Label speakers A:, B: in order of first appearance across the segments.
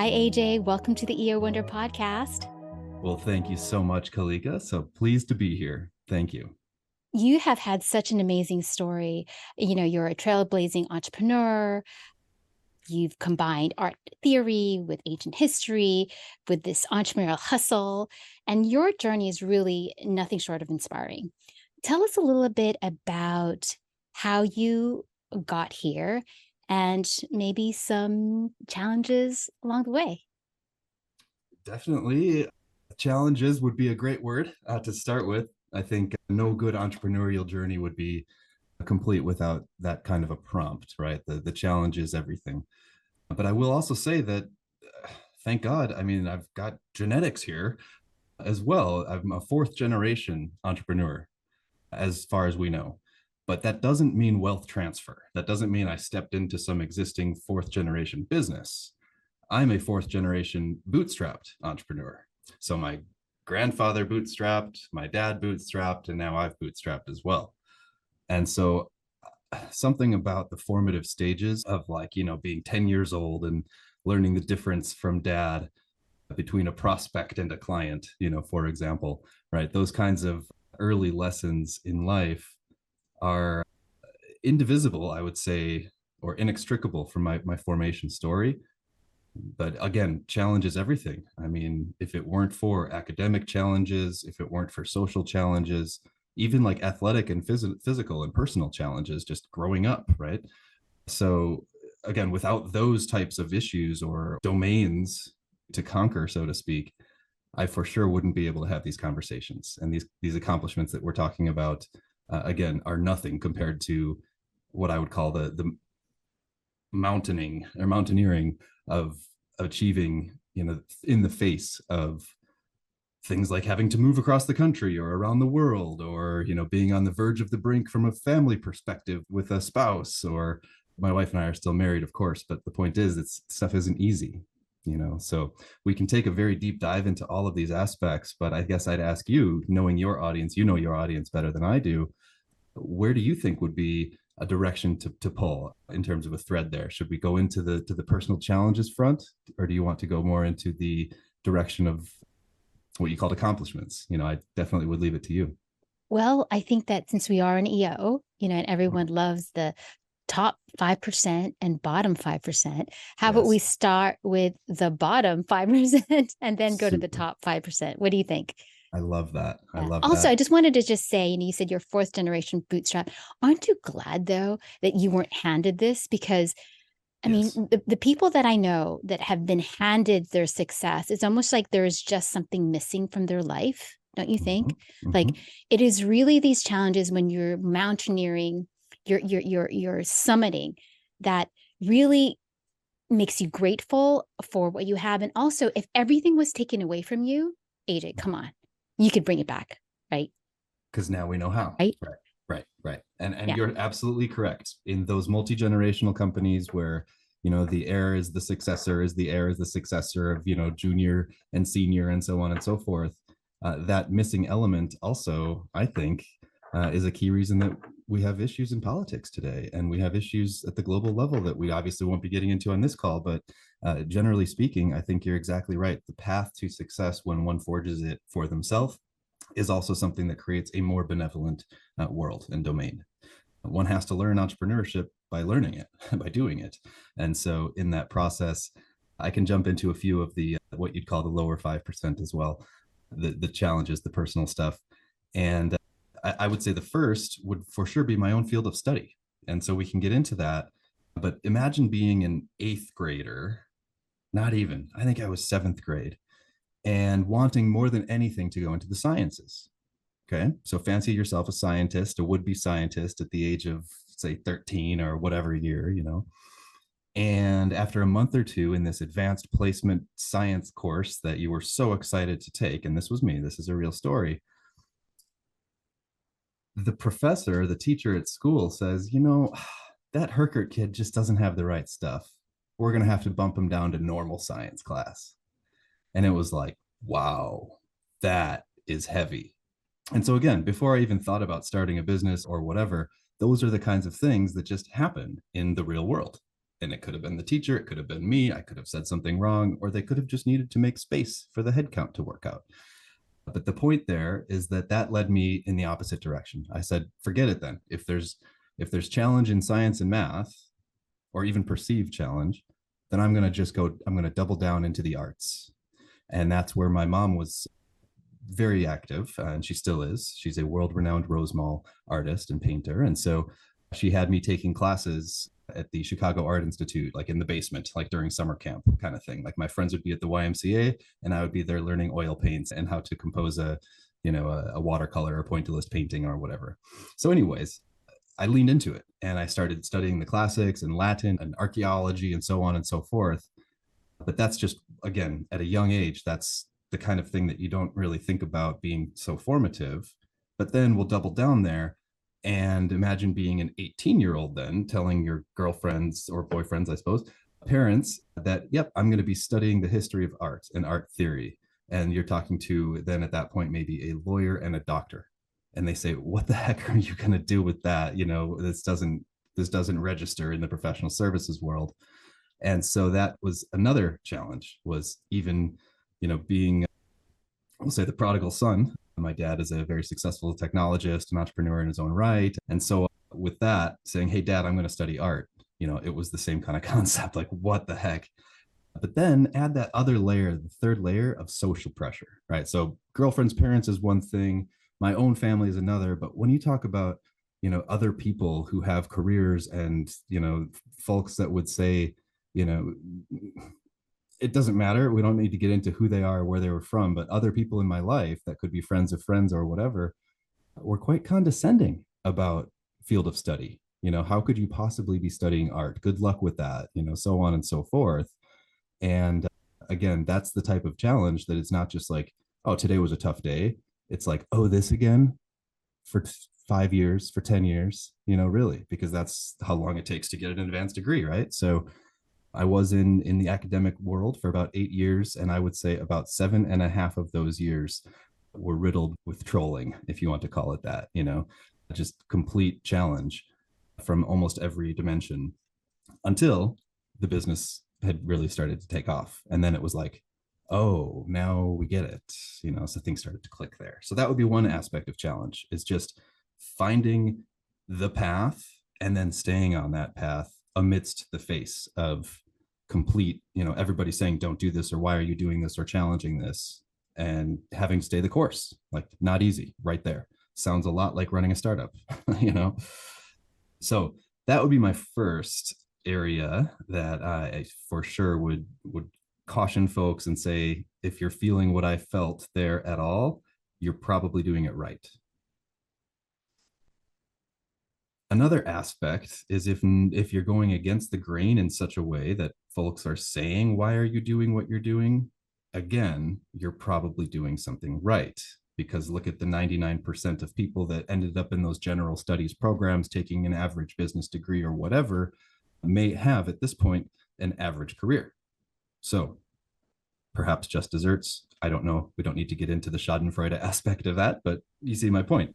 A: Hi, AJ. Welcome to the EO Wonder podcast.
B: Well, thank you so much, Kalika. So pleased to be here. Thank you.
A: You have had such an amazing story. You're a trailblazing entrepreneur. You've combined art theory with ancient history, with this entrepreneurial hustle, and your journey is really nothing short of inspiring. Tell us a little bit about how you got here and maybe some challenges along the way.
B: Definitely. Challenges would be a great word to start with. I think no good entrepreneurial journey would be complete without that kind of a prompt, right? The challenge is everything. But I will also say that, thank God, I mean, I've got genetics here as well. I'm a fourth generation entrepreneur, as far as we know. But that doesn't mean wealth transfer. That doesn't mean I stepped into some existing fourth generation business. I'm a fourth generation bootstrapped entrepreneur. So my grandfather bootstrapped, my dad bootstrapped, and now I've bootstrapped as well. And so something about the formative stages of being 10 years old and learning the difference from dad between a prospect and a client, for example, right? Those kinds of early lessons in life are indivisible, I would say, or inextricable from my formation story. But again, challenges everything. I mean, if it weren't for academic challenges, if it weren't for social challenges, even like athletic and physical and personal challenges, just growing up, right? So again, without those types of issues or domains to conquer, so to speak, I for sure wouldn't be able to have these conversations. And these accomplishments that we're talking about, again, are nothing compared to what I would call the mountaineering of achieving, in the face of things like having to move across the country or around the world, or being on the verge of the brink from a family perspective with a spouse. Or my wife and I are still married, of course, but the point is that stuff isn't easy. So we can take a very deep dive into all of these aspects, but I guess I'd ask you, knowing your audience, your audience better than I do, where do you think would be a direction to pull in terms of a thread there? Should we go into the personal challenges front, or do you want to go more into the direction of what you called accomplishments? I definitely would leave it to you.
A: Well, I think that since we are an EO, and everyone loves the top 5% and bottom 5%, how about we
B: Yes.
A: start with the bottom 5% and then go to the
B: Super.
A: top 5%? What do you think?
B: I love that. I
A: Yeah.
B: love
A: Also,
B: that.
A: I just wanted to just say, you said you're fourth generation bootstrap. Aren't you glad though that you weren't handed this? Because I mean,
B: Yes.
A: the people that I know that have been handed their success, it's almost like there is just something missing from their life, don't you
B: Mm-hmm.
A: think?
B: Mm-hmm.
A: Like it is really these challenges when you're mountaineering, you're summiting, that really makes you grateful for what you have. And also, if everything was taken away from you, AJ, come on, you could bring it back, right?
B: Because now we know how.
A: Right?
B: Right. Right. Right. And
A: Yeah.
B: you're absolutely correct. In those multi-generational companies where the heir is the successor, is the heir is the successor of junior and senior and so on and so forth. That missing element also, I think, is a key reason that we have issues in politics today, and we have issues at the global level that we obviously won't be getting into on this call. But generally speaking, I think you're exactly right. The path to success, when one forges it for themselves, is also something that creates a more benevolent world and domain. One has to learn entrepreneurship by learning it, by doing it. And so in that process, I can jump into a few of the what you'd call the lower 5% as well, the challenges, the personal stuff. And I would say the first would for sure be my own field of study. And so we can get into that. But imagine being an eighth grader, not even, I think I was seventh grade, and wanting more than anything to go into the sciences. Okay. So fancy yourself a scientist, a would be scientist at the age of, say, 13 or whatever year. And after a month or two in this advanced placement science course that you were so excited to take, and this was me, this is a real story, the professor, the teacher at school says, that Herkert kid just doesn't have the right stuff. We're going to have to bump him down to normal science class. And it was like, wow, that is heavy. And so, again, before I even thought about starting a business or whatever, those are the kinds of things that just happen in the real world. And it could have been the teacher, it could have been me, I could have said something wrong, or they could have just needed to make space for the head count to work out. But the point there is that that led me in the opposite direction. I said, forget it then. If there's challenge in science and math, or even perceived challenge, then I'm going to double down into the arts. And that's where my mom was very active, and she still is. She's a world-renowned Rosemall artist and painter, and so she had me taking classes at the Chicago Art Institute, like in the basement, like during summer camp kind of thing. Like my friends would be at the YMCA, and I would be there learning oil paints and how to compose a watercolor or pointillist painting or whatever. So, anyways, I leaned into it and I started studying the classics and Latin and archaeology and so on and so forth. But that's just, again, at a young age, that's the kind of thing that you don't really think about being so formative. But then we'll double down there and imagine being an 18-year-old then telling your girlfriends or boyfriends, I suppose, parents that, yep, I'm going to be studying the history of art and art theory. And you're talking to then at that point, maybe a lawyer and a doctor. And they say, what the heck are you going to do with that? This doesn't register in the professional services world. And so that was another challenge, was even, being, we'll say, the prodigal son. My dad is a very successful technologist and entrepreneur in his own right. And so with that, saying, hey, dad, I'm going to study art, it was the same kind of concept, like, what the heck? But then add that other layer, the third layer of social pressure, right? So girlfriend's parents is one thing, my own family is another. But when you talk about, other people who have careers and, folks that would say, you know, it doesn't matter. We don't need to get into who they are, where they were from, but other people in my life that could be friends of friends or whatever were quite condescending about field of study. How could you possibly be studying art? Good luck with that, so on and so forth. And again, that's the type of challenge that it's not just like, oh, today was a tough day. It's like, oh, this again for 5 years, for 10 years, really, because that's how long it takes to get an advanced degree, right? So I was in the academic world for about 8 years, and I would say about 7.5 of those years were riddled with trolling, if you want to call it that, just complete challenge from almost every dimension until the business had really started to take off. And then it was like, oh, now we get it, so things started to click there. So that would be one aspect of challenge, is just finding the path and then staying on that path amidst the face of complete, everybody saying, don't do this, or why are you doing this, or challenging this, and having to stay the course. Like, not easy right there. Sounds a lot like running a startup, So that would be my first area that I for sure would caution folks and say, if you're feeling what I felt there at all, you're probably doing it right. Another aspect is if you're going against the grain in such a way that folks are saying, why are you doing what you're doing? Again, you're probably doing something right, because look at the 99% of people that ended up in those general studies programs taking an average business degree or whatever may have at this point an average career. So perhaps just desserts. I don't know. We don't need to get into the Schadenfreude aspect of that, but you see my point.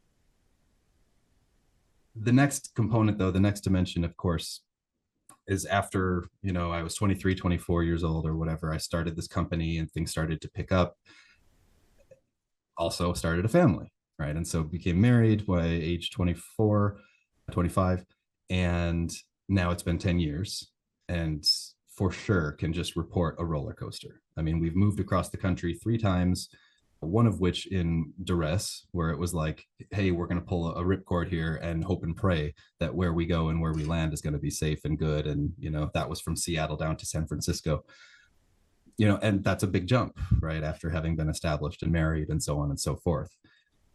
B: The next component, though, the next dimension, of course, is after, I was 23, 24 years old or whatever, I started this company and things started to pick up. Also started a family, right? And so became married by age 24, 25. And now it's been 10 years. And for sure can just report a roller coaster. I mean, we've moved across the country 3 times, one of which in duress, where it was like, hey, we're going to pull a ripcord here and hope and pray that where we go and where we land is going to be safe and good. And, that was from Seattle down to San Francisco. And that's a big jump, right? After having been established and married and so on and so forth.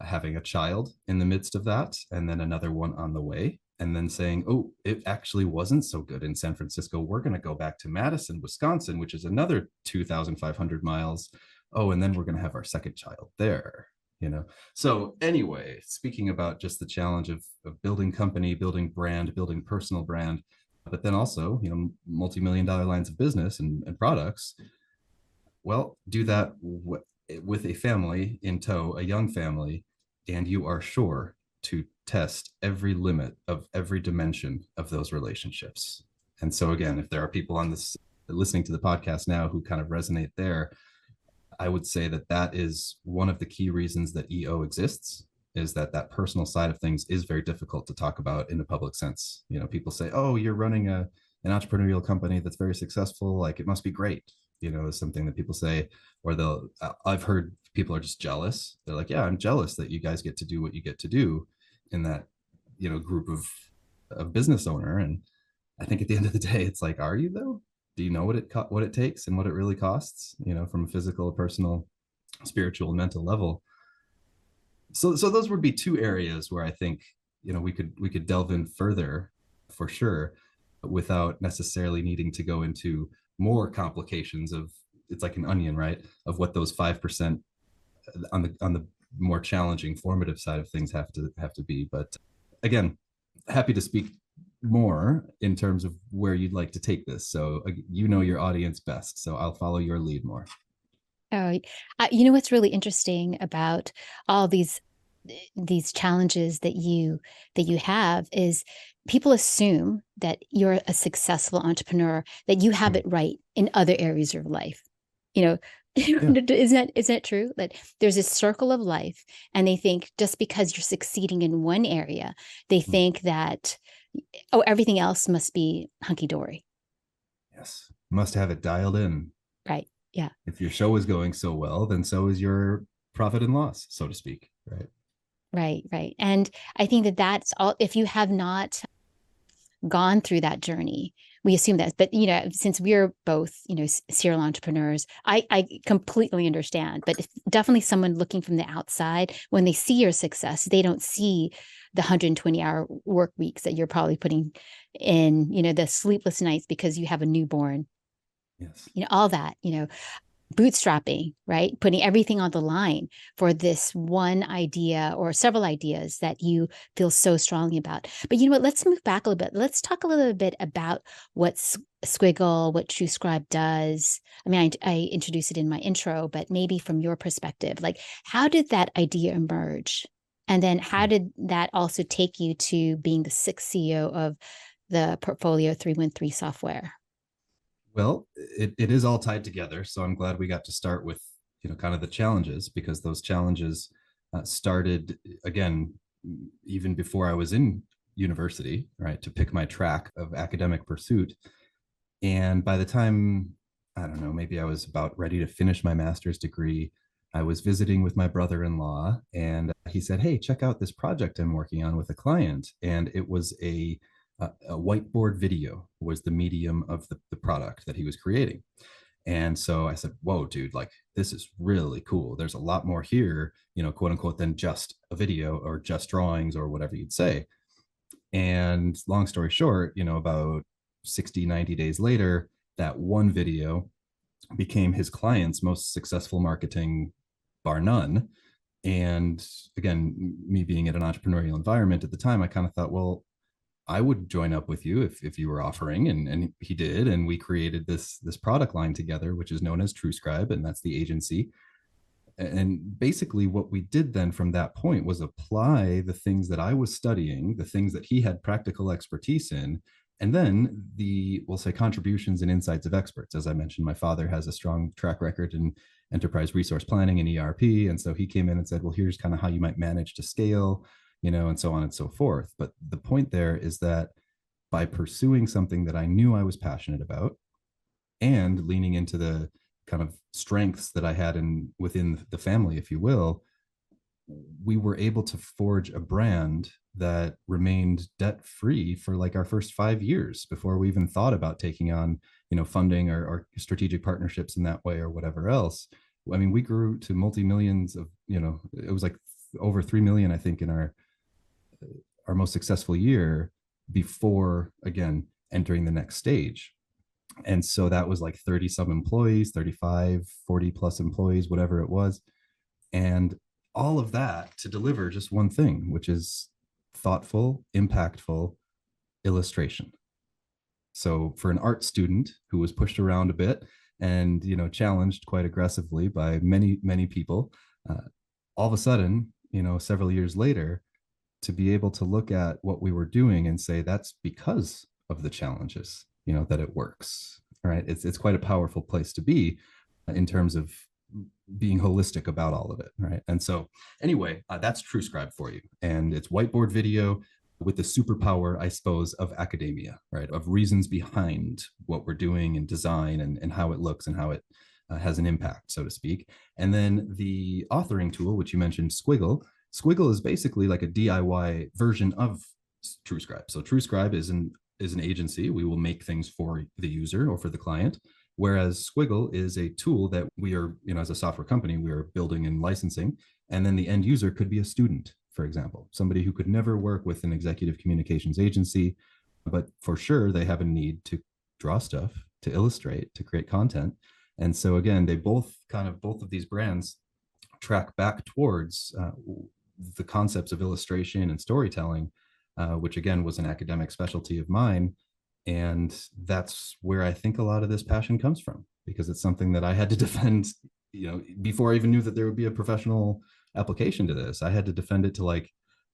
B: Having a child in the midst of that, and then another one on the way, and then saying, oh, it actually wasn't so good in San Francisco. We're going to go back to Madison, Wisconsin, which is another 2,500 miles. Oh, and then we're going to have our second child there, So anyway, speaking about just the challenge of building company, building brand, building personal brand, but then also, multi-million-dollar lines of business and products. Well, do that with a family in tow, a young family, and you are sure to test every limit of every dimension of those relationships. And so again, if there are people on this listening to the podcast now who kind of resonate there, I would say that that is one of the key reasons that EO exists, is that that personal side of things is very difficult to talk about in the public sense. You know, people say, "Oh, you're running an entrepreneurial company that's very successful. Like it must be great." You know, is something that people say, or they'll. I've heard people are just jealous. They're like, "Yeah, I'm jealous that you guys get to do what you get to do in that, group of business owner." And I think at the end of the day, it's like, are you though? Do you know what it takes and what it really costs? From a physical, personal, spiritual, mental level. So those would be two areas where I think we could delve in further for sure, without necessarily needing to go into more complications of, it's like an onion, right? Of what those 5% on the more challenging formative side of things have to be. But again, happy to speak more in terms of where you'd like to take this. So your audience best, so I'll follow your lead more.
A: Oh, you know what's really interesting about all these challenges that you have is people assume that you're a successful entrepreneur, that you have
B: Mm.
A: it right in other areas of life. You know,
B: Yeah.
A: isn't that true? That there's a circle of life, and they think just because you're succeeding in one area, they
B: Mm.
A: think that everything else must be hunky dory,
B: Yes, must have it dialed in.
A: right? Yeah.
B: If your show is going so well, then so is your profit and loss, so to speak, right?
A: Right, right. And I think that that's all. If you have not gone through that journey, we assume that. But since we're both serial entrepreneurs, I completely understand. But if, definitely someone looking from the outside, when they see your success, they don't see the 120-hour work weeks that you're probably putting in. The sleepless nights because you have a newborn.
B: Yes.
A: All that. Bootstrapping, right? Putting everything on the line for this one idea or several ideas that you feel so strongly about. But you know what? Let's move back a little bit. Let's talk a little bit about what Squiggle, what TruScribe does. I mean, I introduced it in my intro, but maybe from your perspective, like how did that idea emerge? And then how did that also take you to being the sixth CEO of the Portfolio 313 software?
B: Well, it is all tied together. So I'm glad we got to start with, kind of the challenges, because those challenges started again, even before I was in university, right, to pick my track of academic pursuit. And by the time, I don't know, maybe I was about ready to finish my master's degree, I was visiting with my brother-in-law, and he said, "Hey, check out this project I'm working on with a client." And it was a whiteboard video was the medium of the product that he was creating. And so I said, "Whoa, dude, like this is really cool. There's a lot more here, quote unquote, than just a video or just drawings or whatever you'd say." And long story short, about 60, 90 days later, that one video became his client's most successful marketing, bar none. And again, me being in an entrepreneurial environment at the time, I kind of thought, well, I would join up with you if you were offering, and he did, and we created this product line together, which is known as TruScribe, and that's the agency. And basically, what we did then from that point was apply the things that I was studying, the things that he had practical expertise in, and then we'll say, contributions and insights of experts. As I mentioned, my father has a strong track record in enterprise resource planning and ERP. And so he came in and said, well, here's kind of how you might manage to scale, and so on and so forth. But the point there is that by pursuing something that I knew I was passionate about and leaning into the kind of strengths that I had within the family, if you will, we were able to forge a brand that remained debt free for like our first 5 years before we even thought about taking on, funding or strategic partnerships in that way or whatever else. I mean, we grew to multi millions of, it was like over 3 million, I think, in our most successful year before again entering the next stage. And so that was like 30 some employees, 35, 40 plus employees, whatever it was. And all of that to deliver just one thing, which is thoughtful, impactful illustration. So for an art student who was pushed around a bit and, challenged quite aggressively by many, many people, all of a sudden, several years later, to be able to look at what we were doing and say, that's because of the challenges. that it works. All right. It's quite a powerful place to be in terms of being holistic about all of it. Right. And so, anyway, that's TruScribe for you. And it's whiteboard video with the superpower, I suppose, of academia, right? Of reasons behind what we're doing and design and how it looks and how it has an impact, so to speak. And then the authoring tool, which you mentioned, Squiggle. Squiggle is basically like a DIY version of TruScribe. So TruScribe is an agency. We will make things for the user or for the client. Whereas Squiggle is a tool that we are, as a software company, we are building and licensing. And then the end user could be a student, for example, somebody who could never work with an executive communications agency, but for sure they have a need to draw stuff, to illustrate, to create content. And so again, they both of these brands track back towards the concepts of illustration and storytelling, which again was an academic specialty of mine. And that's where I think a lot of this passion comes from, because it's something that I had to defend, before I even knew that there would be a professional application to this. I had to defend it to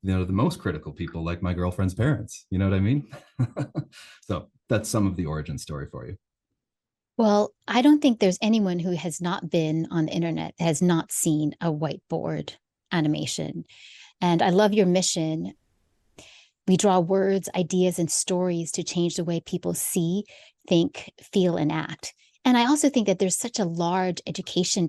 B: the most critical people, like my girlfriend's parents. You know what I mean? So that's some of the origin story for you.
A: Well, I don't think there's anyone who has not been on the internet that has not seen a whiteboard animation. And I love your mission. We draw words, ideas, and stories to change the way people see, think, feel, and act. And I also think that there's such a large education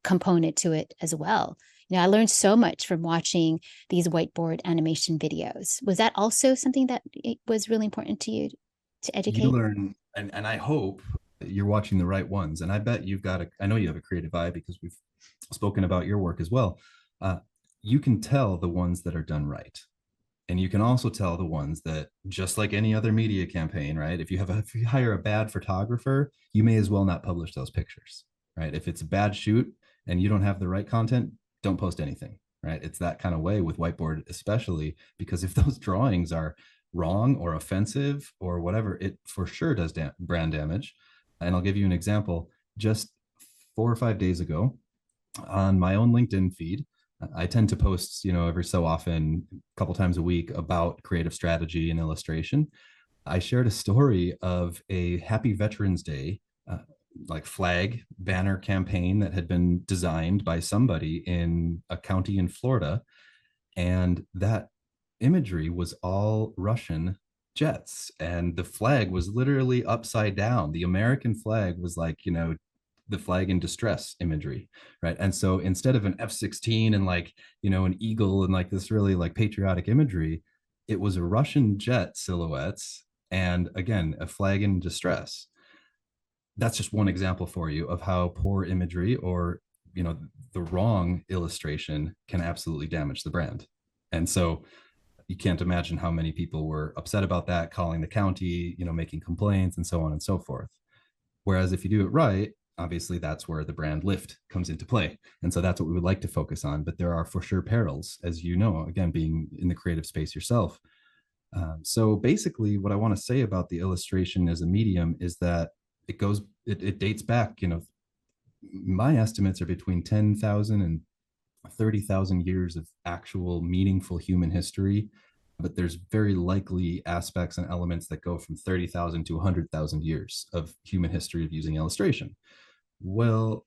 A: component to it as well. I learned so much from watching these whiteboard animation videos. Was that also something that it was really important to you to
B: You
A: educate?
B: learn, and I hope you're watching the right ones. And I bet I know you have a creative eye because we've spoken about your work as well. Uh, you can tell the ones that are done right. And you can also tell the ones that, just like any other media campaign, right? If you hire a bad photographer, you may as well not publish those pictures, right? If it's a bad shoot and you don't have the right content, don't post anything, right? It's that kind of way with whiteboard, especially because if those drawings are wrong or offensive or whatever, it for sure does brand damage. And I'll give you an example. Just 4 or 5 days ago, on my own LinkedIn feed, I tend to post, every so often, a couple times a week, about creative strategy and illustration. I shared a story of a Happy Veterans Day, like flag banner campaign that had been designed by somebody in a county in Florida. And that imagery was all Russian jets. And the flag was literally upside down. The American flag was like, the flag in distress imagery, right? And so instead of an F-16 and an eagle and this really patriotic imagery, it was a Russian jet silhouettes and again a flag in distress. That's just one example for you of how poor imagery or the wrong illustration can absolutely damage the brand. And so you can't imagine how many people were upset about that, calling the county, making complaints and so on and so forth. Whereas if you do it right, obviously that's where the brand lift comes into play. And so that's what we would like to focus on. But there are for sure perils, as you know, again, being in the creative space yourself. So basically, what I want to say about the illustration as a medium is that it dates back, my estimates are between 10,000 and 30,000 years of actual meaningful human history. But there's very likely aspects and elements that go from 30,000 to 100,000 years of human history of using illustration. Well,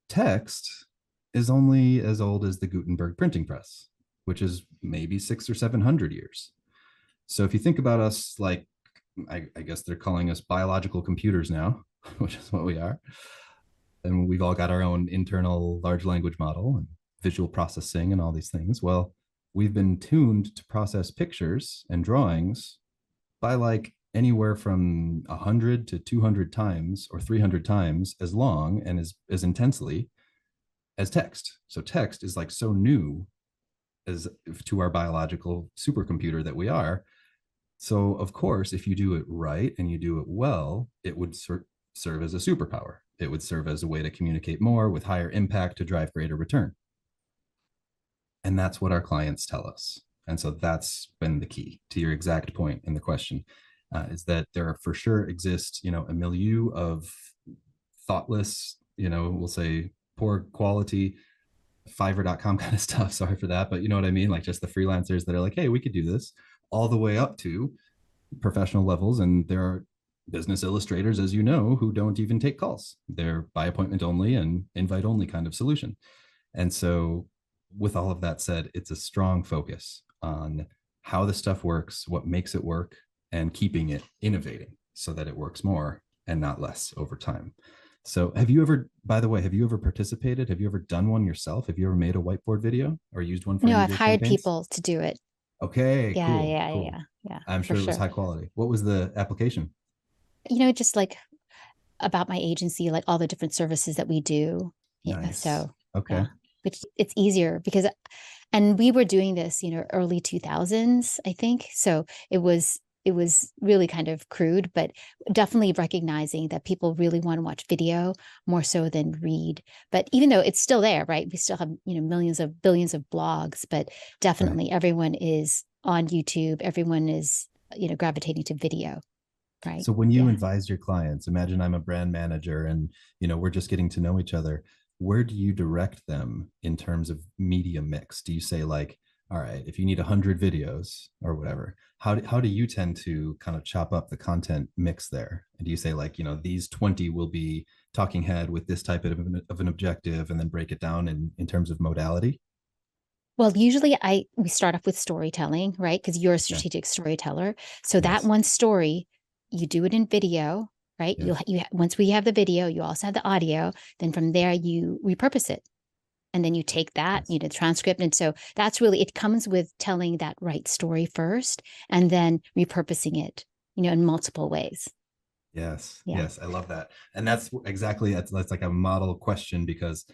B: text is only as old as the Gutenberg printing press, which is maybe 600 or 700 years. So if you think about us, I guess they're calling us biological computers now, which is what we are. And we've all got our own internal large language model and visual processing and all these things. Well, we've been tuned to process pictures and drawings by anywhere from 100 to 200 times or 300 times as long and as intensely as text. So text is so new as to our biological supercomputer that we are. So of course, if you do it right and you do it well, it would serve as a superpower. It would serve as a way to communicate more with higher impact to drive greater return. And that's what our clients tell us. And so that's been the key to your exact point in the question, is that there for sure exists, a milieu of thoughtless, we'll say poor quality Fiverr.com kind of stuff. Sorry for that. But you know what I mean? Just the freelancers that are hey, we could do this, all the way up to professional levels. And there are business illustrators, as you know, who don't even take calls. They're by appointment only and invite only kind of solution. And so, with all of that said, it's a strong focus on how the stuff works, what makes it work, and keeping it innovating so that it works more and not less over time. So, have you ever, by the way, have you ever participated? Have you ever done one yourself? Have you ever made a whiteboard video or used one for
A: No,
B: any of
A: I've
B: your
A: hired
B: campaigns?
A: people to do it.
B: Okay,
A: Yeah,
B: cool,
A: yeah,
B: cool.
A: yeah, yeah,
B: I'm
A: for
B: sure it was
A: sure.
B: high quality. What was the application?
A: Just like about my agency, like all the different services that we do. Yeah,
B: Nice.
A: so
B: Okay.
A: yeah, which it's easier because, and we were doing this, early 2000s, I think. So it was really kind of crude, but definitely recognizing that people really want to watch video more so than read. But even though it's still there, right? We still have, millions of billions of blogs, but
B: Right.
A: definitely everyone is on YouTube. Everyone is, gravitating to video, right?
B: So when you
A: Yeah.
B: advise your clients, imagine I'm a brand manager and we're just getting to know each other. Where do you direct them in terms of media mix? Do you say like, all right, if you need 100 videos or whatever, how do you tend to kind of chop up the content mix there? And do you say like, these 20 will be talking head with this type of an objective and then break it down in terms of modality?
A: Well, usually we start off with storytelling, right? Because you're a
B: Yeah.
A: strategic storyteller. So that
B: Yes.
A: one story, you do it in video, right?
B: Yeah.
A: Once we have the video, you also have the audio. Then from there, you repurpose it, and then you take that,
B: Yes.
A: transcript. And so that's really it comes with telling that right story first, and then repurposing it, in multiple ways.
B: Yes.
A: Yeah.
B: Yes. I love that. And that's like a model question because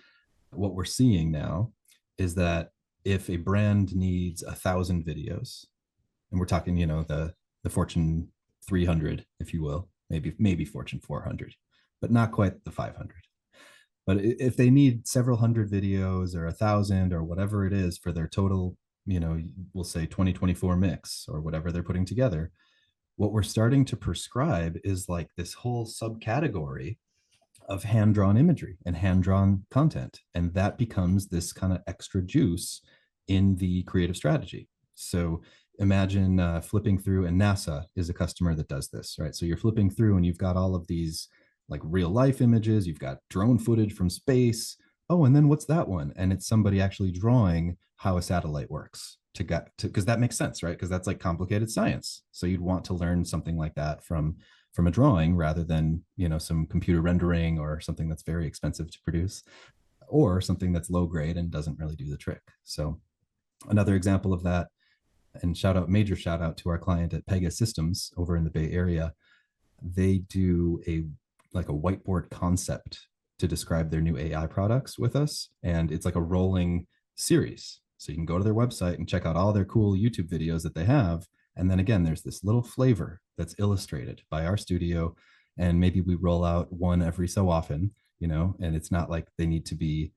B: what we're seeing now is that if a brand needs 1,000 videos, and we're talking, the Fortune 300, if you will, maybe Fortune 400, but not quite the 500. But if they need several hundred videos or 1,000 or whatever it is for their total, we'll say 2024 mix or whatever they're putting together, what we're starting to prescribe is like this whole subcategory of hand drawn imagery and hand drawn content. And that becomes this kind of extra juice in the creative strategy. So imagine flipping through, and NASA is a customer that does this, right? So you're flipping through and you've got all of these like real life images, you've got drone footage from space. Oh, and then what's that one? And it's somebody actually drawing how a satellite works to get to, because that makes sense, right? Because that's like complicated science. So you'd want to learn something like that from a drawing rather than some computer rendering or something that's very expensive to produce or something that's low grade and doesn't really do the trick. So another example of that, and major shout out to our client at Pega Systems over in the Bay Area. They do a whiteboard concept to describe their new AI products with us, and it's like a rolling series. So you can go to their website and check out all their cool YouTube videos that they have, and then again, there's this little flavor that's illustrated by our studio, and maybe we roll out one every so often, and it's not like they need to be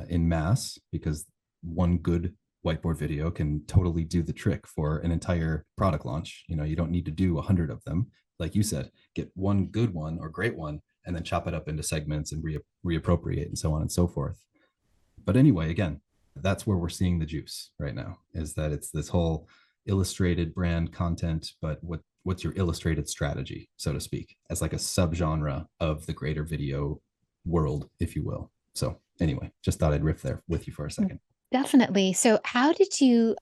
B: in mass because one good whiteboard video can totally do the trick for an entire product launch. You don't need to do 100 of them. Like you said, get one good one or great one and then chop it up into segments and reappropriate and so on and so forth. But anyway, again, that's where we're seeing the juice right now, is that it's this whole illustrated brand content, but what's your illustrated strategy, so to speak, as like a subgenre of the greater video world, if you will. So anyway, just thought I'd riff there with you for a second.
A: Definitely. So how did you,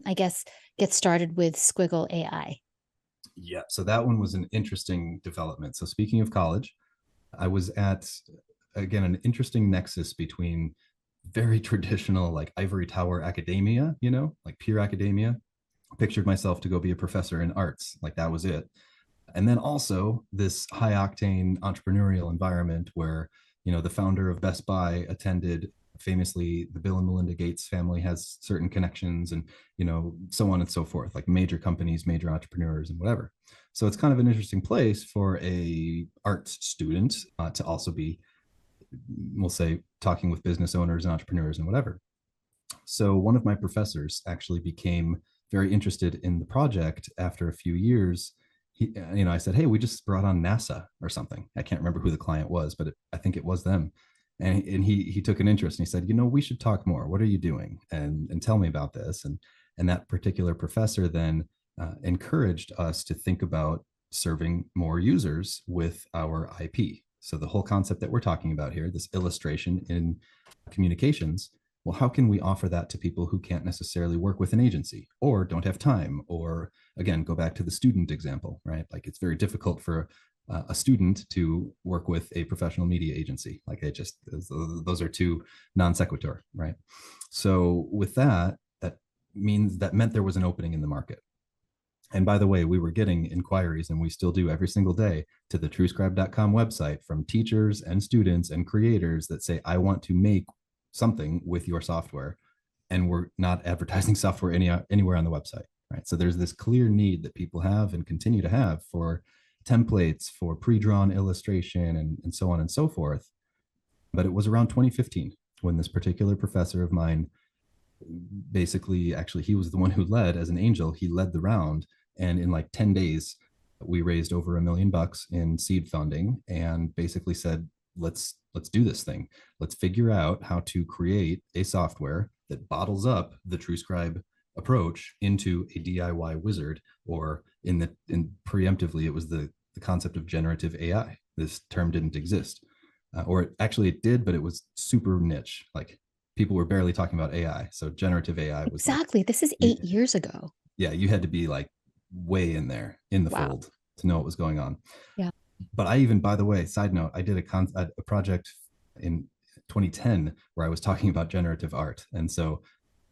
A: I guess, get started with Squiggle AI?
B: Yeah. So that one was an interesting development. So speaking of college, I was at, again, an interesting nexus between very traditional, like ivory tower academia, like pure academia. Pictured myself to go be a professor in arts, like that was it. And then also this high octane entrepreneurial environment where, the founder of Best Buy attended, famously, the Bill and Melinda Gates family has certain connections, and, so on and so forth, like major companies, major entrepreneurs, and whatever. So it's kind of an interesting place for a arts student to also be, we'll say, talking with business owners and entrepreneurs and whatever. So one of my professors actually became very interested in the project after a few years. I said, hey, we just brought on NASA or something. I can't remember who the client was, but I think it was them. And he took an interest and he said, we should talk more. What are you doing? And tell me about this. And that particular professor then encouraged us to think about serving more users with our IP. So the whole concept that we're talking about here, this illustration in communications, well, how can we offer that to people who can't necessarily work with an agency or don't have time? Or again, go back to the student example, right? Like it's very difficult for a student to work with a professional media agency. Like it just, those are two non sequitur, right? So with that, that meant there was an opening in the market. And by the way, we were getting inquiries, and we still do every single day, to the TruScribe.com website from teachers and students and creators that say, I want to make something with your software. And we're not advertising software anywhere on the website, right? So there's this clear need that people have and continue to have for templates, for pre-drawn illustration, and so on and so forth. But it was around 2015 when this particular professor of mine, basically, actually, he was the one who led as an angel. He led the round, and in like 10 days, we raised over $1 million in seed funding, and basically said, let's do this thing. Let's figure out how to create a software that bottles up the TruScribe approach into a DIY wizard, or in preemptively, it was the concept of generative AI. This term didn't exist, or actually it did, but it was super niche. Like people were barely talking about AI. So generative AI was like,
A: Exactly. This is 8 years ago.
B: yeah, you had to be like way in there in the
A: Wow.
B: fold to know what was going on.
A: Yeah.
B: But I even, by the way, side note, I did a project in 2010 where I was talking about generative art, and so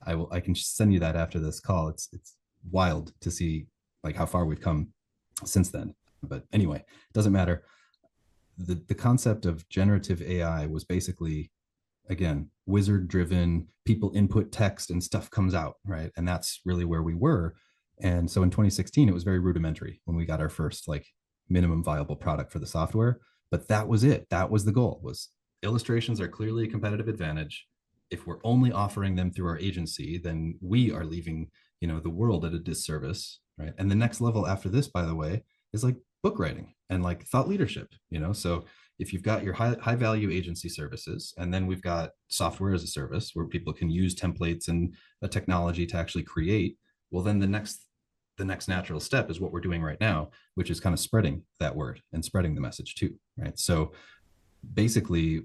B: I can send you that after this call. It's wild to see like how far we've come since then. But anyway, it doesn't matter. The concept of generative AI was basically, again, wizard driven, people input text and stuff comes out, right? And that's really where we were. And so in 2016, it was very rudimentary when we got our first like minimum viable product for the software. But that was it. That was the goal, was illustrations are clearly a competitive advantage. If we're only offering them through our agency, then we are leaving, the world at a disservice, right? And the next level after this, by the way, is like book writing and like thought leadership, So if you've got your high value agency services, and then we've got software as a service where people can use templates and a technology to actually create, well, then the next natural step is what we're doing right now, which is kind of spreading that word and spreading the message too, right? So basically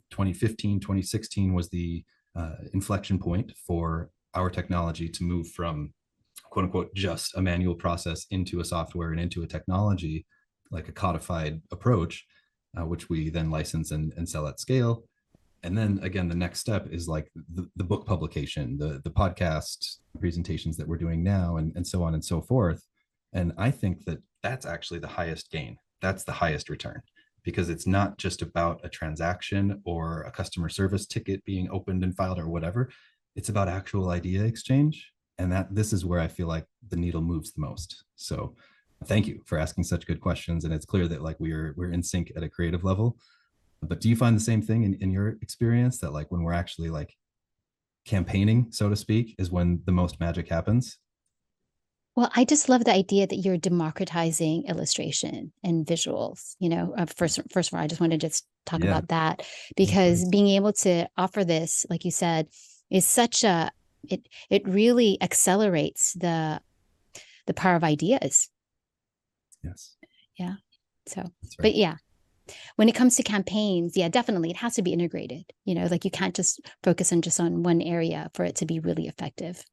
B: 2015, 2016 was the inflection point for our technology to move from quote unquote just a manual process into a software and into a technology, like a codified approach, which we then license and sell at scale. And then again, the next step is like the book publication, the podcast presentations that we're doing now, and so on and so forth. And I think that that's actually the highest gain. That's the highest return, because it's not just about a transaction or a customer service ticket being opened and filed or whatever. It's about actual idea exchange. And this is where I feel like the needle moves the most. So thank you for asking such good questions. And it's clear that like we're in sync at a creative level. But do you find the same thing in your experience, that like when we're actually like campaigning, so to speak, is when the most magic happens?
A: Well, I just love the idea that you're democratizing illustration and visuals. First of all, I just want to just talk
B: Yeah.
A: about that,
B: Yeah,
A: because
B: please.
A: being able to offer this, like you said, is such a it really accelerates the power of ideas.
B: Yes.
A: Yeah. So,
B: That's right.
A: but yeah, when it comes to campaigns, yeah, definitely it has to be integrated. Like you can't just focus on just on one area for it to be really effective.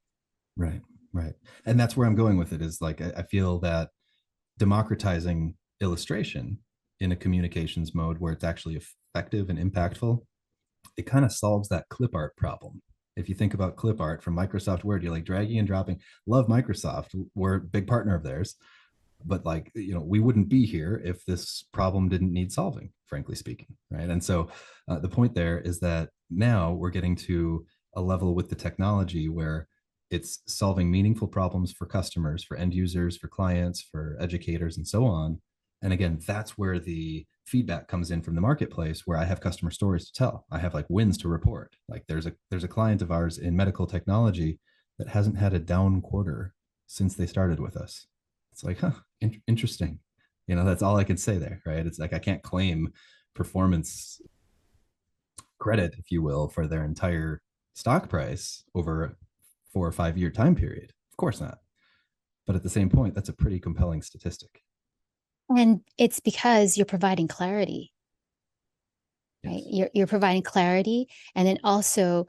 B: Right. Right. And that's where I'm going with it, is like I feel that democratizing illustration in a communications mode where it's actually effective and impactful, it kind of solves that clip art problem. If you think about clip art from Microsoft Word, you're like dragging and dropping. Love Microsoft. We're a big partner of theirs. But like, we wouldn't be here if this problem didn't need solving, frankly speaking, right? And so the point there is that now we're getting to a level with the technology where it's solving meaningful problems for customers, for end users, for clients, for educators, and so on. And again, that's where the feedback comes in from the marketplace, where I have customer stories to tell. I have like wins to report. Like there's a client of ours in medical technology that hasn't had a down quarter since they started with us. It's like, huh, interesting. That's all I can say there, right? It's like I can't claim performance credit, if you will, for their entire stock price over a 4 or 5 year time period. Of course not. But at the same point, that's a pretty compelling statistic.
A: And it's because you're providing clarity, right?
B: Yes.
A: You're providing clarity, and then also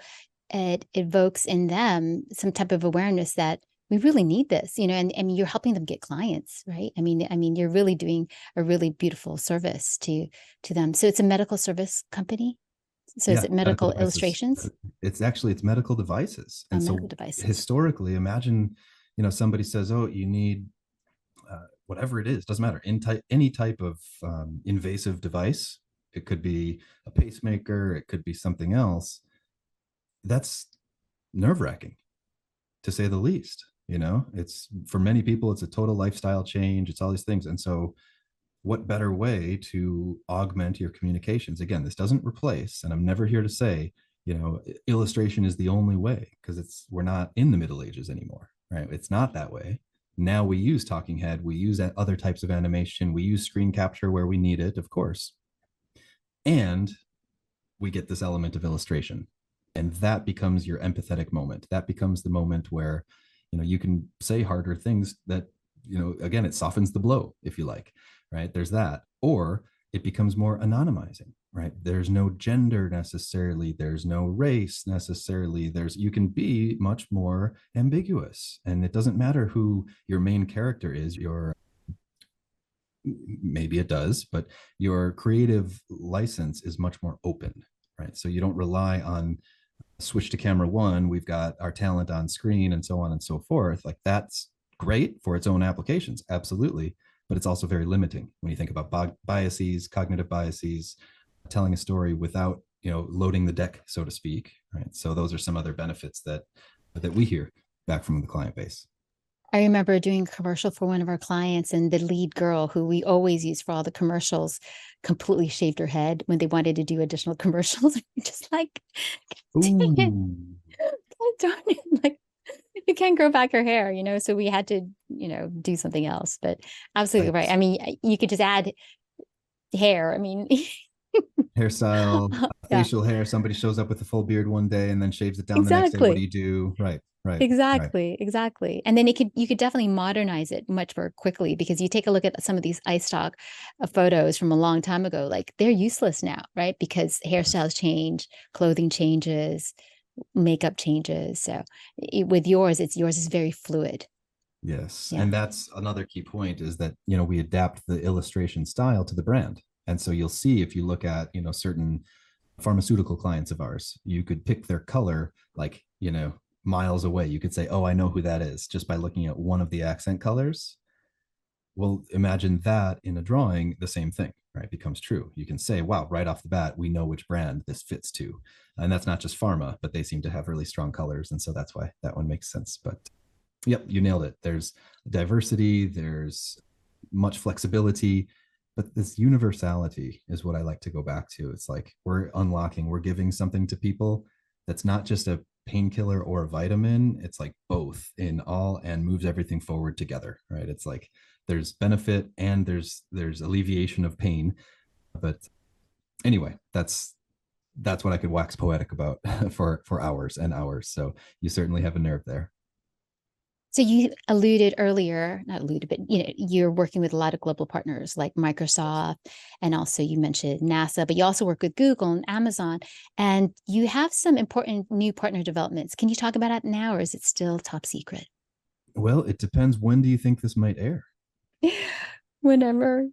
A: it evokes in them some type of awareness that we really need this, and you're helping them get clients, right? I mean, you're really doing a really beautiful service to them. So it's a medical service company. So is
B: Yeah,
A: it
B: medical
A: medical
B: devices.
A: illustrations?
B: It's medical devices.
A: Oh,
B: And
A: medical
B: so
A: devices.
B: historically, imagine, somebody says, "Oh, you need whatever it is, doesn't matter, any type of invasive device. It could be a pacemaker, it could be something else." That's nerve wracking, to say the least. It's for many people, it's a total lifestyle change. It's all these things, and so what better way to augment your communications? Again, this doesn't replace, and I'm never here to say, illustration is the only way, because we're not in the Middle Ages anymore, right? It's not that way. Now we use talking head, we use other types of animation, we use screen capture where we need it, of course, and we get this element of illustration, and that becomes your empathetic moment. That becomes the moment where you can say harder things that, again, it softens the blow, if you like, right? There's that. Or it becomes more anonymizing, right? There's no gender necessarily, there's no race necessarily, you can be much more ambiguous, and it doesn't matter who your main character is. Maybe it does, but your creative license is much more open, right? So you don't rely on switch to camera one, we've got our talent on screen, and so on and so forth. Like, that's great for its own applications, absolutely, but it's also very limiting when you think about biases, cognitive biases, telling a story without loading the deck, so to speak, right? So those are some other benefits that we hear back from the client base.
A: I remember doing a commercial for one of our clients, and the lead girl, who we always use for all the commercials, completely shaved her head when they wanted to do additional commercials. Just like, dang it,
B: Ooh.
A: darn it. Like, you can't grow back her hair, so we had to, do something else. But absolutely right. I
B: That's
A: mean, you could just add hair. I mean,
B: hairstyle,
A: yeah,
B: facial hair. Somebody shows up with a full beard one day and then shaves it down the next day. What do
A: exactly.
B: you do? Right, right, right.
A: Exactly, exactly. And then you could definitely modernize it much more quickly, because you take a look at some of these iStock photos from a long time ago, like they're useless now, right? Because
B: Yes.
A: hairstyles change, clothing changes, makeup changes. So with yours is very fluid.
B: Yes.
A: Yeah.
B: And that's another key point, is that, we adapt the illustration style to the brand. And so you'll see, if you look at, certain pharmaceutical clients of ours, you could pick their color, like, miles away. You could say, "Oh, I know who that is," just by looking at one of the accent colors. Well, imagine that in a drawing, the same thing, right, becomes true. You can say, "Wow, right off the bat, we know which brand this fits to." And that's not just pharma, but they seem to have really strong colors. And so that's why that one makes sense. But yep, you nailed it. There's diversity, there's much flexibility, but this universality is what I like to go back to. It's like we're giving something to people that's not just a painkiller or a vitamin. It's like both in all, and moves everything forward together, right? It's like there's benefit and there's alleviation of pain. But anyway, that's what I could wax poetic about for hours and hours. So you certainly have a nerve there.
A: So you alluded earlier, not alluded, but you're working with a lot of global partners like
B: Yes.
A: Microsoft, and also you mentioned NASA, but you also work with Google and Amazon, and you have some important new partner developments. Can you talk about it now, or is it still top secret?
B: Well, it depends. When do you think this might air?
A: Whenever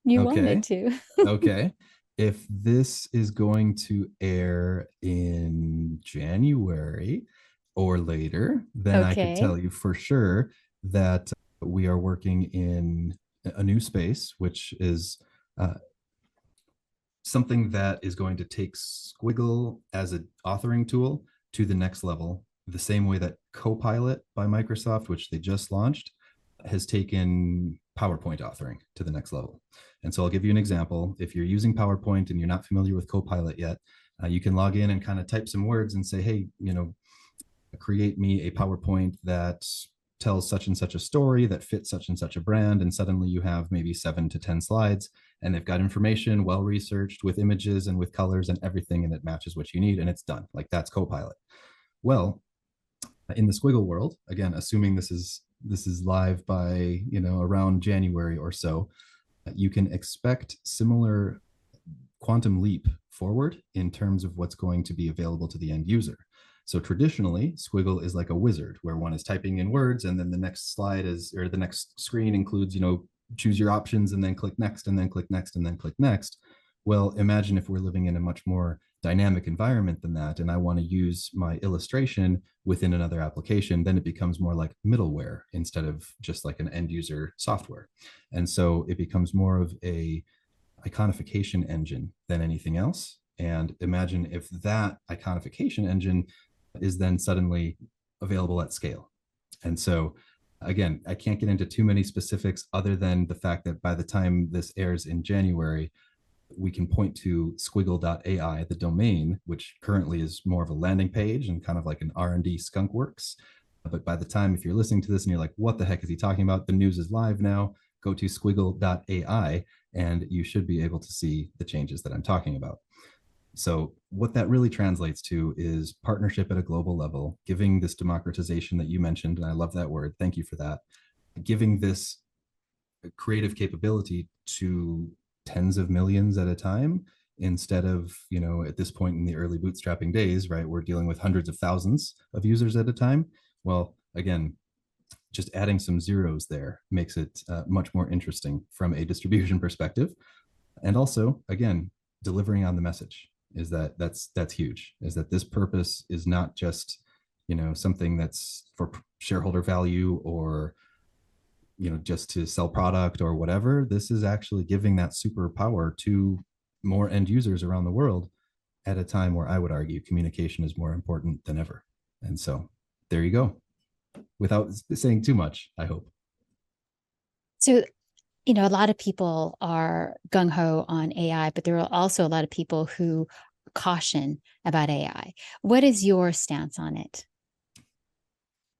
A: you want it
B: Okay.
A: to.
B: Okay. If this is going to air in January or later, then I could
A: Okay.
B: tell you for sure that we are working in a new space, which is uh, something that is going to take Squiggle as an authoring tool to the next level, the same way that Copilot by Microsoft, which they just launched, has taken PowerPoint authoring to the next level. And so I'll give you an example. If you're using PowerPoint and you're not familiar with Copilot yet, you can log in and kind of type some words and say, "Hey, create me a PowerPoint that tells such and such a story that fits such and such a brand." And suddenly you have maybe 7 to 10 slides, and they've got information well researched with images and with colors and everything, and it matches what you need, and it's done. Like, that's Copilot. Well, in the Squiggle world, again, assuming this is live by around January or so, you can expect similar quantum leap forward in terms of what's going to be available to the end user. So traditionally, Squiggle is like a wizard where one is typing in words and then the next slide is, or the next screen includes, choose your options and then click next and then click next and then click next. Well, imagine if we're living in a much more dynamic environment than that, and I want to use my illustration within another application, then it becomes more like middleware instead of just like an end user software. And so it becomes more of a iconification engine than anything else. And imagine if that iconification engine is then suddenly available at scale. And so, again, I can't get into too many specifics other than the fact that by the time this airs in January, we can point to squiggle.ai, the domain, which currently is more of a landing page and kind of like an R&D skunk works. But by the time, if you're listening to this and you're like, what the heck is he talking about? The news is live now. Go to squiggle.ai and you should be able to see the changes that I'm talking about. So what that really translates to is partnership at a global level, giving this democratization that you mentioned, and I love that word. Thank you for that. Giving this creative capability to tens of millions at a time instead of, at this point in the early bootstrapping days, right, we're dealing with hundreds of thousands of users at a time. Well, again, just adding some zeros there makes it much more interesting from a distribution perspective. And also, again, delivering on the message is that's huge, is that this purpose is not just, something that's for shareholder value or, just to sell product or whatever. This is actually giving that superpower to more end users around the world at a time where I would argue communication is more important than ever. And so there you go, without saying too much, I hope.
A: So, a lot of people are gung ho on AI, but there are also a lot of people who caution about AI. What is your stance on it?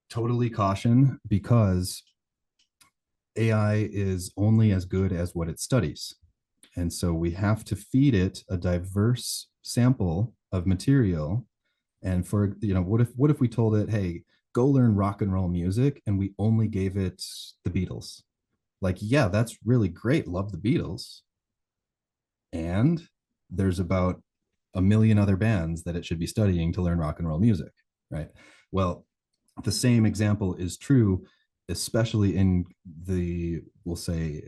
B: Totally caution, because AI is only as good as what it studies. And so we have to feed it a diverse sample of material. And for, what if we told it, hey, go learn rock and roll music, and we only gave it the Beatles? Like, yeah, that's really great. Love the Beatles. And there's about a million other bands that it should be studying to learn rock and roll music, right? Well, the same example is true, especially in the, we'll say,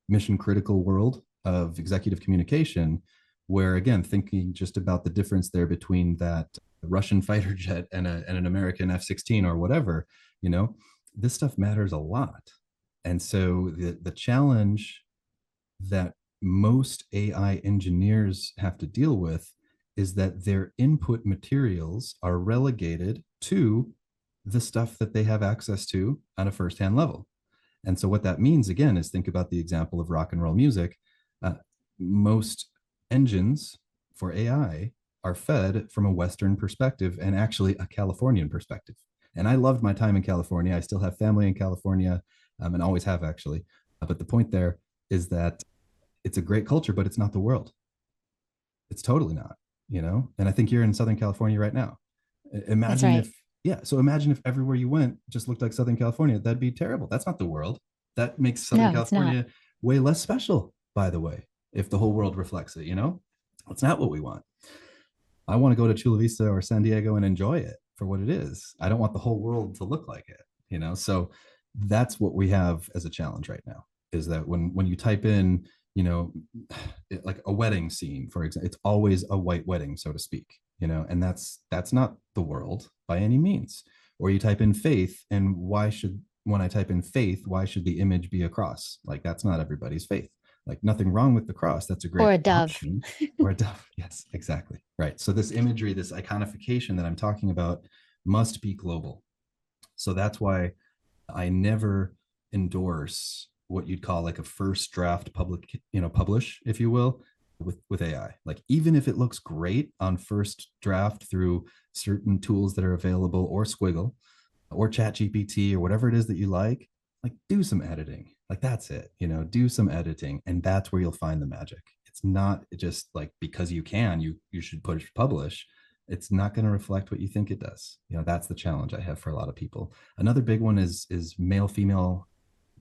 B: mission critical world of executive communication, where, again, thinking just about the difference there between that Russian fighter jet and an American F-16 or whatever, this stuff matters a lot. And so the challenge that most AI engineers have to deal with is that their input materials are relegated to the stuff that they have access to on a firsthand level. And so what that means, again, is think about the example of rock and roll music. Most engines for AI are fed from a Western perspective and actually a Californian perspective. And I loved my time in California. I still have family in California, and always have, actually. But the point there is that it's a great culture, but it's not the world. It's totally not. And I think you're in Southern California right now.
A: That's
B: Imagine
A: right.
B: if, yeah, so imagine if everywhere you went just looked like Southern California. That'd be terrible. That's not the world. That makes Southern
A: No, it's not.
B: California way less special, by the way, if the whole world reflects it. It's not what we want. I want to go to Chula Vista or San Diego and enjoy it for what it is. I don't want the whole world to look like it. So that's what we have as a challenge right now, is that when you type in, like a wedding scene, for example, it's always a white wedding, so to speak, and that's not the world by any means. Or you type in faith, and when I type in faith, why should the image be a cross? Like, that's not everybody's faith. Like, nothing wrong with the cross. That's a
A: Or
B: great
A: a dove.
B: option. Or a dove. Yes, exactly. Right. So this imagery, this iconification that I'm talking about must be global. So that's why I never endorse what you'd call like a first draft publish, if you will, with AI. Like, even if it looks great on first draft through certain tools that are available, or Squiggle or Chat GPT or whatever it is that you like do some editing. Like, that's it, do some editing, and that's where you'll find the magic. It's not just like, because you should push publish. It's not going to reflect what you think it does. That's the challenge I have for a lot of people. Another big one is male female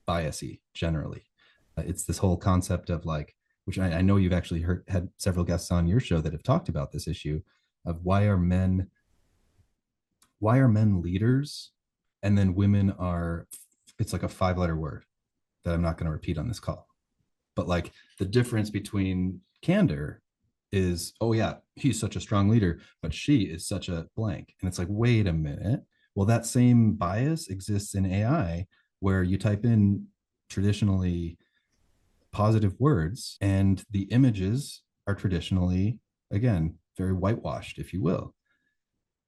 B: biasy generally. It's this whole concept of like, which I know you've actually had several guests on your show that have talked about this issue of why are men leaders and then women are, it's like a 5 letter word that I'm not going to repeat on this call. But like the difference between candor is, oh yeah, he's such a strong leader, but she is such a blank. And it's like, wait a minute. Well, that same bias exists in AI where you type in traditionally positive words and the images are traditionally, again, very whitewashed, if you will.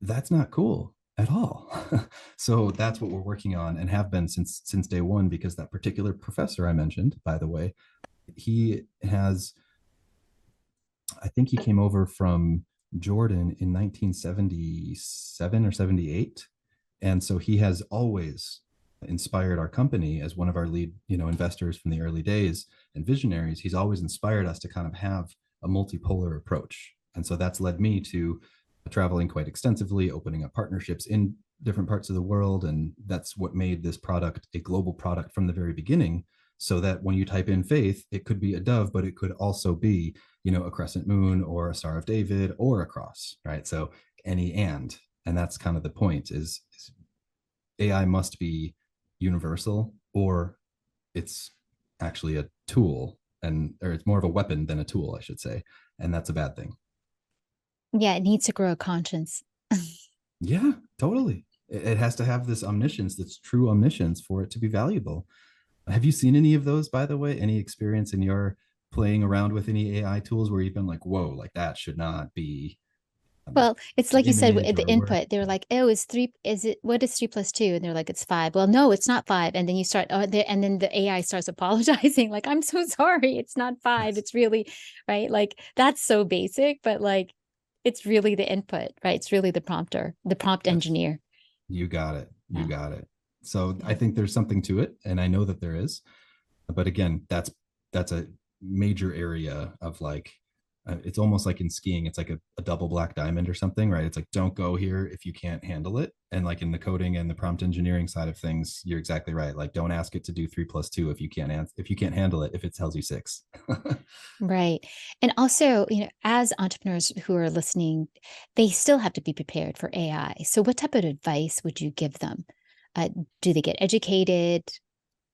B: That's not cool at all. So that's what we're working on and have been since day one, because that particular professor I mentioned, by the way, he has, I think he came over from Jordan in 1977 or 78. And so he has always inspired our company as one of our lead, investors from the early days and visionaries. He's always inspired us to kind of have a multipolar approach. And so that's led me to traveling quite extensively, opening up partnerships in different parts of the world. And that's what made this product a global product from the very beginning. So that when you type in faith, it could be a dove, but it could also be, a crescent moon or a Star of David or a cross, right? So any and that's kind of the point is AI must be universal, or it's actually a tool, and or it's more of a weapon than a tool, I should say, and that's a bad thing.
A: Yeah, it needs to grow a conscience.
B: Yeah, totally. It has to have this omniscience, that's true omniscience, for it to be valuable. Have you seen any of those, by the way? Any experience in your playing around with any AI tools where you've been like, whoa, like that should not be
A: Well, it's
B: an
A: like you said
B: image
A: the
B: or a word?
A: input. They were like, "Oh, is three? Is it what is 3 plus 2?" And they're like, "It's 5." Well, no, it's not 5. And then you start, and then the AI starts apologizing, like, "I'm so sorry, it's not 5.
B: Yes.
A: It's really right." Like that's so basic, but like, it's really the input, right? It's really the prompter, the prompt
B: Yes.
A: engineer.
B: You got it. You
A: Yeah,
B: got it. So I
A: yeah.
B: think there's something to it, and I know that there is. But again, that's a major area of like, it's almost like in skiing, it's like a double black diamond or something, right? It's like, don't go here if you can't handle it. And like in the coding and the prompt engineering side of things, you're exactly right. Like, don't ask it to do 3 plus 2 if you can't if you can't handle it, if it tells you 6.
A: Right. And also, as entrepreneurs who are listening, they still have to be prepared for AI. So, what type of advice would you give them? Uh, do they get educated?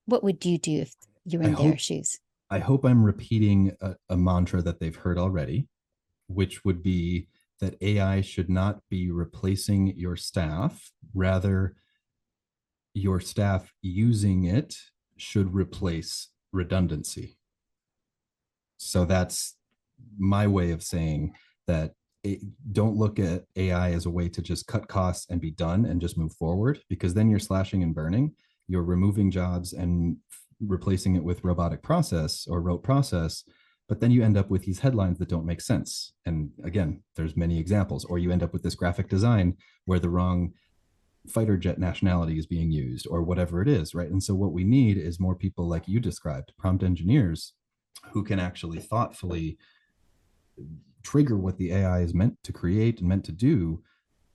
A: What would you do if you were
B: I
A: in their
B: hope
A: shoes?
B: I hope I'm repeating a mantra that they've heard already, which would be that AI should not be replacing your staff. Rather, your staff using it should replace redundancy. So that's my way of saying that, it, don't look at AI as a way to just cut costs and be done and just move forward, because then you're slashing and burning. You're removing jobs and replacing it with robotic process or rote process. But then you end up with these headlines that don't make sense. And again, there's many examples. Or you end up with this graphic design where the wrong fighter jet nationality is being used or whatever it is, right? And so what we need is more people like you described, prompt engineers, who can actually thoughtfully trigger what the AI is meant to create and meant to do,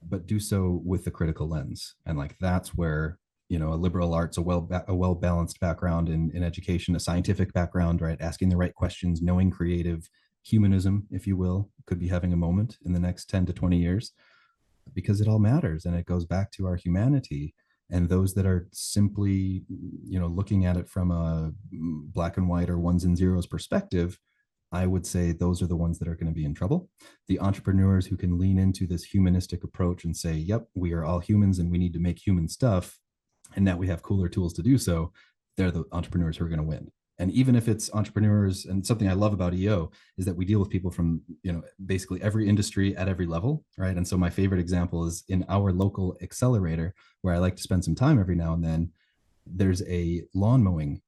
B: but do so with the critical lens. And like that's where, a liberal arts, a well balanced background in education, a scientific background, right, asking the right questions, knowing creative humanism, if you will, could be having a moment in the next 10 to 20 years, because it all matters and it goes back to our humanity. And those that are simply, looking at it from a black and white or ones and zeros perspective, I would say those are the ones that are going to be in trouble. The entrepreneurs who can lean into this humanistic approach and say, yep, we are all humans and we need to make human stuff, and that we have cooler tools to do so, they're the entrepreneurs who are going to win. And even if it's entrepreneurs, and something I love about EO is that we deal with people from, basically every industry at every level, right? And so my favorite example is in our local accelerator, where I like to spend some time every now and then. There's a lawn mowing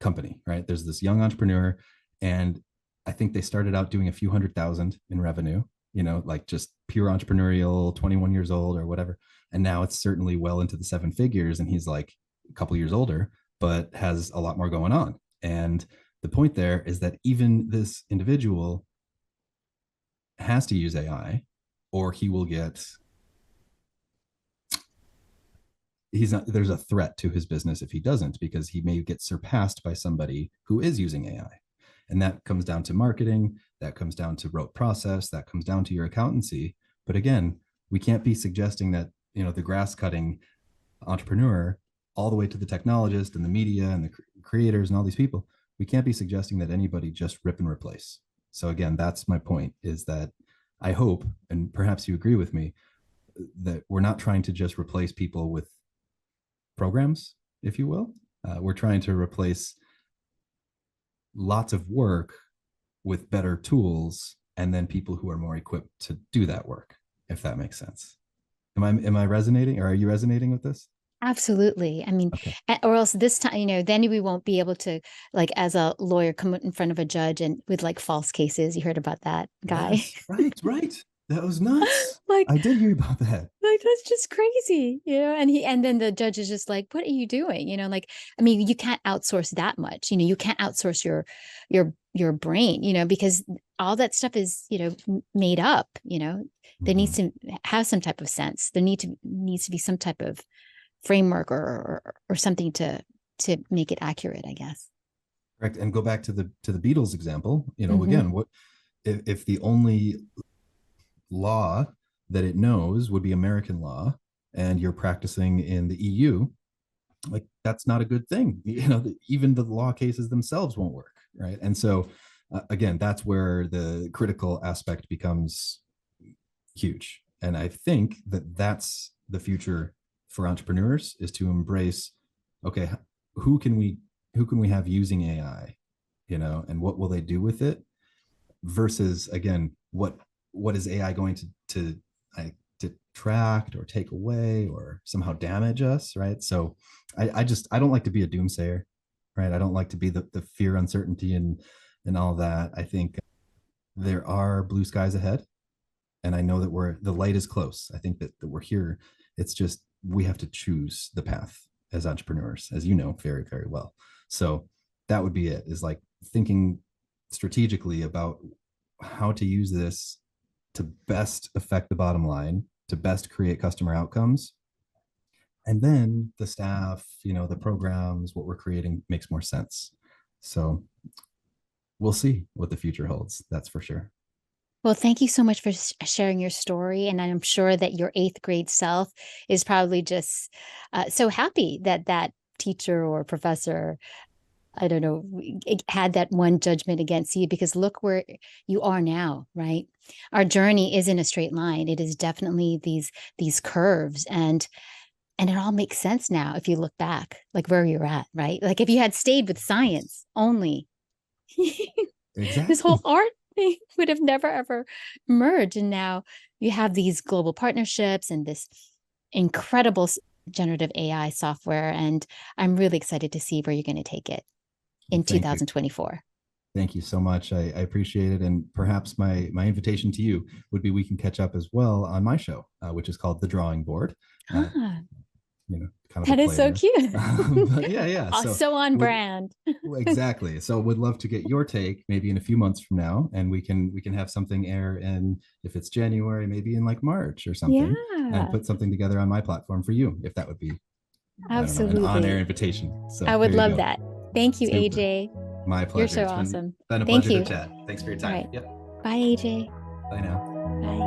B: company, right? There's this young entrepreneur, and I think they started out doing a few 100,000 in revenue, like just pure entrepreneurial, 21 years old or whatever. And now it's certainly well into the 7 figures. And he's like a couple years older, but has a lot more going on. And the point there is that even this individual has to use AI, or he's not, there's a threat to his business if he doesn't, because he may get surpassed by somebody who is using AI. And that comes down to marketing, that comes down to rote process, that comes down to your accountancy. But again, we can't be suggesting that, the grass cutting entrepreneur all the way to the technologist and the media and the creators and all these people, we can't be suggesting that anybody just rip and replace. So again, that's my point, is that I hope, and perhaps you agree with me, that we're not trying to just replace people with programs, if you will. We're trying to replace lots of work with better tools, and then people who are more equipped to do that work, if that makes sense. Am I resonating, or are you resonating with this?
A: Absolutely. I mean,
B: Okay.
A: or else this time, then we won't be able to, like, as a lawyer, come in front of a judge and with like false cases. You heard about that guy?
B: Yes, right, right. That was nuts.
A: Like,
B: I did hear about that.
A: that's just crazy, and then the judge is just like, what are you doing? Like, I mean, you can't outsource that much. You can't outsource your brain, because all that stuff is, made up. There needs
B: Mhm.
A: to have some type of sense. Needs to be some type of framework or something to make it accurate, I guess.
B: Correct. And go back to the Beatles example.
A: Hmm.
B: Again, what if the only law that it knows would be American law, and you're practicing in the EU? Like, that's not a good thing. Even the law cases themselves won't work, right? And so, again, that's where the critical aspect becomes huge. And I think that that's the future for entrepreneurs, is to embrace, okay, who can we have using AI, and what will they do with it, versus, again, what is AI going to like detract or take away or somehow damage us, right? So I don't like to be a doomsayer, right? I don't like to be the fear, uncertainty, and all that. I think there are blue skies ahead, and I know that the light is close. I think that we're here. It's just we have to choose the path as entrepreneurs, as you know very, very well. So that would be it, is like thinking strategically about how to use this to best affect the bottom line, to best create customer outcomes. And then the staff, the programs, what we're creating makes more sense. So we'll see what the future holds. That's for sure.
A: Well, thank you so much for sharing your story. And I'm sure that your eighth grade self is probably just so happy that that teacher or professor, I don't know, had that one judgment against you, because look where you are now, right? Our journey isn't a straight line. It is definitely these curves, and it all makes sense now if you look back, like where you're at, right? Like if you had stayed with science only, this whole
B: Exactly.
A: art thing would have never ever merged. And now you have these global partnerships and this incredible generative AI software. And I'm really excited to see where you're going to take it
B: Well,
A: in
B: thank you.
A: 2024.
B: Thank you so much. I appreciate it. And perhaps my invitation to you would be, we can catch up as well on my show, which is called The Drawing Board. Uh,
A: Ah,
B: Kind of a
A: that is
B: play
A: so
B: there.
A: cute.
B: But yeah, yeah. So
A: So on
B: would
A: brand.
B: exactly. So would love to get your take maybe in a few months from now, and we can have something air in, if it's January, maybe in like March or something, and
A: Yeah,
B: put something together on my platform for you, if that would be, I don't know, an on-air
A: absolutely.
B: invitation.
A: I
B: So
A: would
B: there you
A: love
B: go.
A: that. Thank you,
B: Super.
A: AJ.
B: My
A: You're
B: pleasure.
A: so
B: It's been
A: awesome.
B: been a
A: Thank
B: pleasure to
A: you.
B: chat. Thanks for your
A: All
B: time.
A: right.
B: Yep.
A: Bye, AJ.
B: Bye now.
A: Bye.